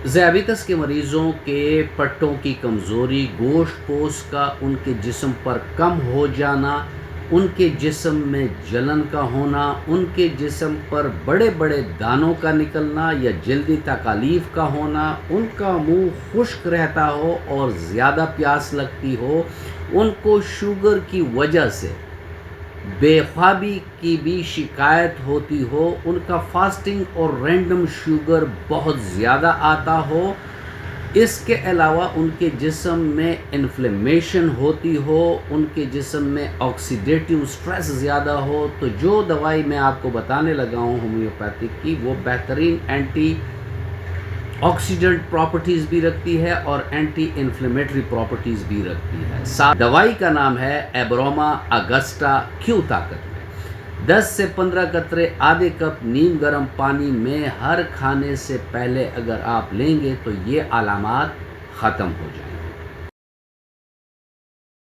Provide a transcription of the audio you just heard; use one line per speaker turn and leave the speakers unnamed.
ذیابیطس کے مریضوں کے پٹوں کی کمزوری، گوشت پوست کا ان کے جسم پر کم ہو جانا، ان کے جسم میں جلن کا ہونا، ان کے جسم پر بڑے بڑے دانوں کا نکلنا یا جلدی تکالیف کا ہونا، ان کا منہ خشک رہتا ہو اور زیادہ پیاس لگتی ہو، ان کو شوگر کی وجہ سے بے خوابی کی بھی شکایت ہوتی ہو، ان کا فاسٹنگ اور رینڈم شوگر بہت زیادہ آتا ہو، اس کے علاوہ ان کے جسم میں انفلیمیشن ہوتی ہو، ان کے جسم میں آکسیڈیٹیو سٹریس زیادہ ہو، تو جو دوائی میں آپ کو بتانے لگا ہوں ہومیوپیتھک کی، وہ بہترین اینٹی آکسیڈنٹ پراپرٹیز بھی رکھتی ہے اور اینٹی انفلیمیٹری پراپرٹیز بھی رکھتی ہے۔ دوائی کا نام ہے ایبروما اگسٹا کیو طاقت میں۔ 10 سے 15 قطرے آدھے کپ نیم گرم پانی میں ہر کھانے سے پہلے اگر آپ لیں گے تو یہ علامات ختم ہو جائیں گے۔